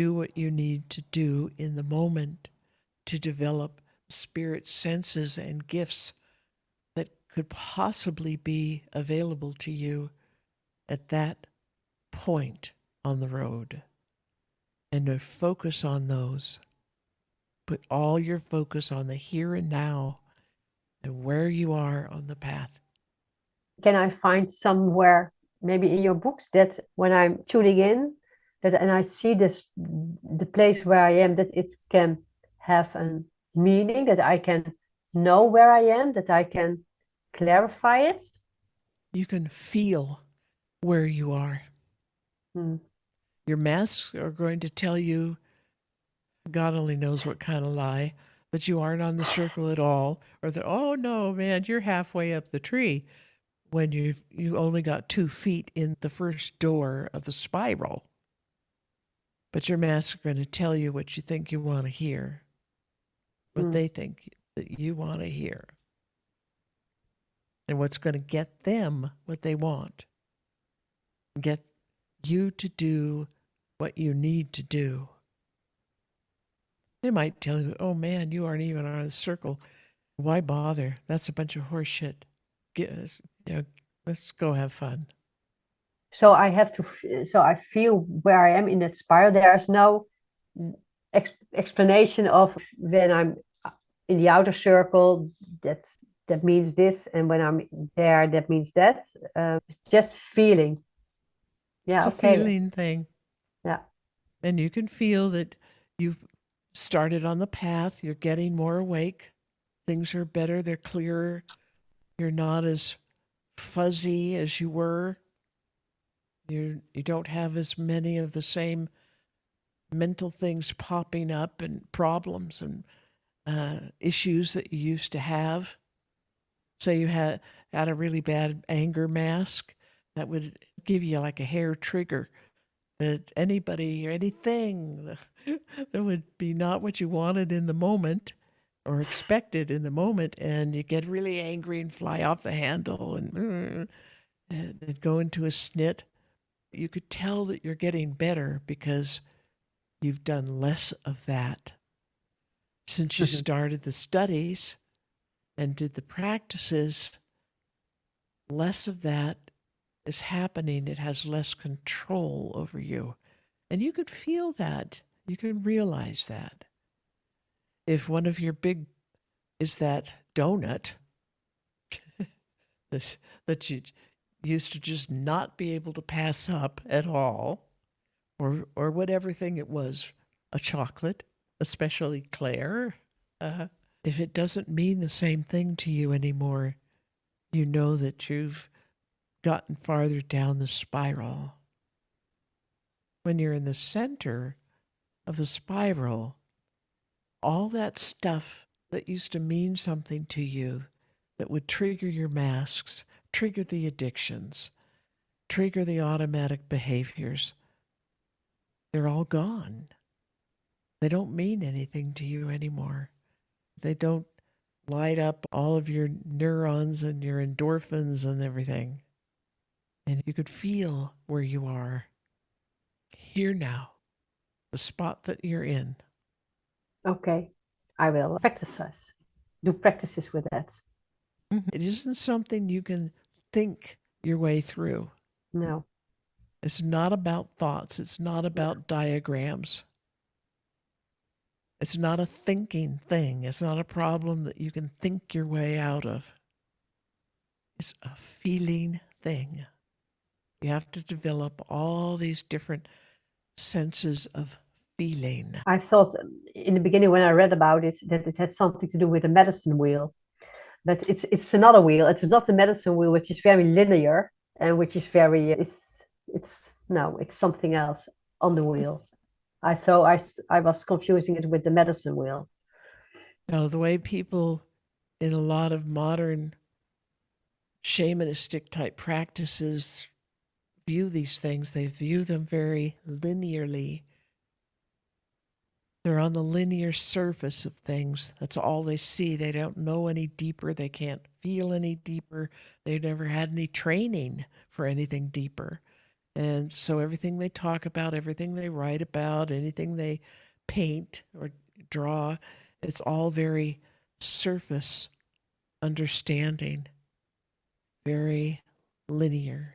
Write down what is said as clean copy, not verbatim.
do what you need to do in the moment to develop spirit senses and gifts that could possibly be available to you at that point on the road. And to focus on those. Put all your focus on the here and now and where you are on the path. Can I find somewhere, maybe in your books, that when I'm tuning in, that and I see this, the place where I am, that it can have a meaning, that I can know where I am, that I can clarify it? You can feel where you are. Hmm. Your masks are going to tell you, God only knows what kind of lie, that you aren't on the circle at all, or that, oh no, man, you're halfway up the tree when you only got 2 feet in the first door of the spiral. But your masks are going to tell you what you think you want to hear, what Hmm. they think that you want to hear, and what's going to get them what they want. Get you to do what you need to do. They might tell you, oh man, you aren't even on a circle. Why bother? That's a bunch of horse shit. Get us, let's go have fun. So I have to, so I feel where I am in that spiral. There's no explanation of when I'm in the outer circle, that means this, and when I'm there, that means that. It's just feeling. It's Yeah, a okay. feeling thing. Yeah. And you can feel that you've started on the path, you're getting more awake, things are better, they're clearer, you're not as fuzzy as you were. You don't have as many of the same mental things popping up and problems and issues that you used to have. Say you had a really bad anger mask, that would give you like a hair trigger that anybody or anything that would be not what you wanted in the moment or expected in the moment, and you get really angry and fly off the handle and go into a snit. You could tell that you're getting better because you've done less of that since you Mhm. started the studies and did the practices. Less of that is happening. It has less control over you. And you could feel that. You can realize that. If one of your big is that donut this, that you used to just not be able to pass up at all, or whatever thing it was, a chocolate, especially Claire, uh, if it doesn't mean the same thing to you anymore, you know that you've gotten farther down the spiral. When you're in the center of the spiral, all that stuff that used to mean something to you, that would trigger your masks, trigger the addictions, trigger the automatic behaviors, they're all gone. They don't mean anything to you anymore. They don't light up all of your neurons and your endorphins and everything. And you could feel where you are here now, the spot that you're in. Okay. I will practice, do practices with that. It isn't something you can think your way through. No. It's not about thoughts. It's not about diagrams. It's not a thinking thing. It's not a problem that you can think your way out of. It's a feeling thing. You have to develop all these different senses of feeling. I thought in the beginning when I read about it that it had something to do with the medicine wheel, but it's another wheel. It's not the medicine wheel, which is very linear and which is very it's no, it's something else on the wheel. I thought I was confusing it with the medicine wheel. Now, the way people in a lot of modern shamanistic type practices view these things, they view them very linearly. They're on the linear surface of things. That's all they see. They don't know any deeper. They can't feel any deeper. They've never had any training for anything deeper. And so everything they talk about, everything they write about, anything they paint or draw, it's all very surface understanding, very linear.